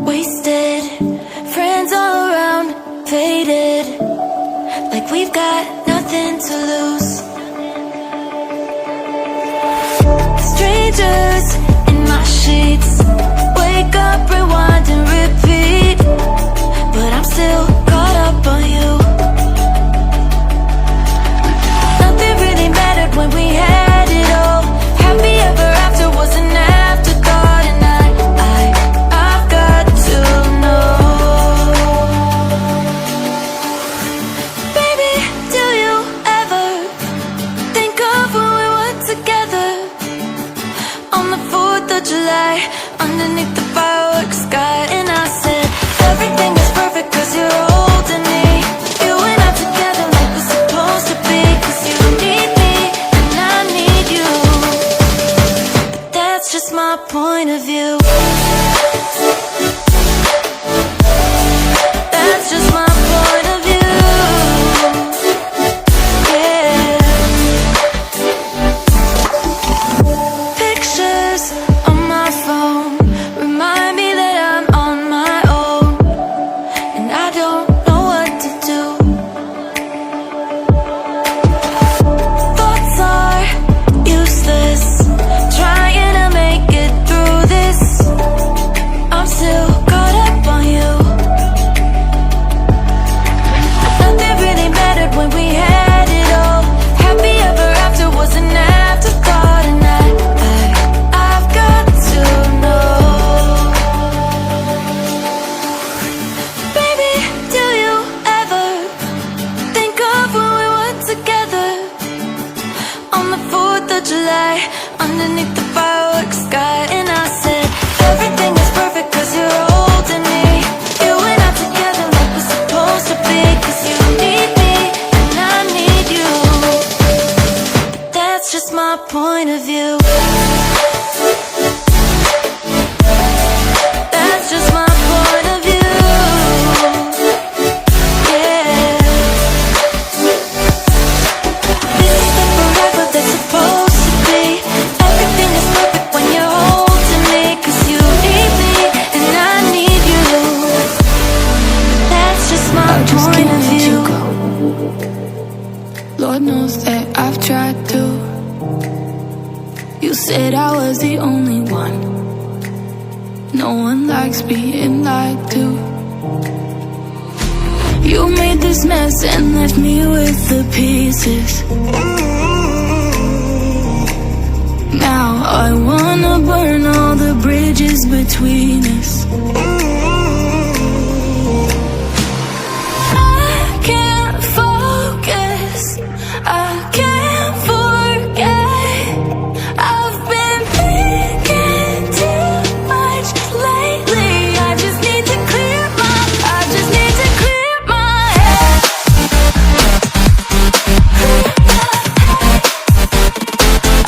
wasted. Friends all around, faded, like we've got nothing to lose. Strangers in my sheets, wake up, rewind and repeat, but I'm still caught up on you. Nothing really mattered when we had it all. Happy ever after was an afterthought, and I've got to know. Baby, do you ever think of when we were together on the 4th of July, underneath the fireworks sky? And I said, everything is perfect cause you're holding me. You and I together like we're supposed to be, cause you need me and I need you. But that's just my point of view. That's just my point of view. Yeah. Pictures on my phone remind me that I'm on my own, and I don't know what to do. Thoughts are useless, trying to make it through this. I'm still caught up on you. Nothing really mattered when we had it all. Happy ever after was an afterthought, and I've got to know. Baby, do you ever think of when we were together on the 4th of July, underneath the fireworks sky? And I said, everything is perfect cause you're holding me. You and I together like we're supposed to be, cause you need me and I need you. But that's just my point of view. That's just my point of view. Yeah. This is the forever that's supposed to be. Everything is perfect when you're holding me, cause you need me and I need you. That's just my I just point can't of let you view. go. Lord knows that I've tried to. You said I was the only one. No one likes being lied to. You made this mess and left me with the pieces. Now I wanna burn all the bridges between us. I can't focus, I can't forget. I've been thinking too much lately. I just need to clear my head.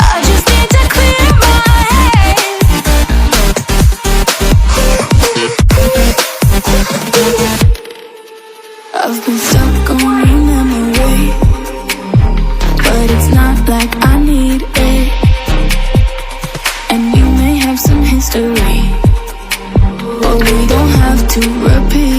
I just need to clear my head. I've been stuck on your memory, but it's not like I need it. And you may have some history, but we don't have to repeat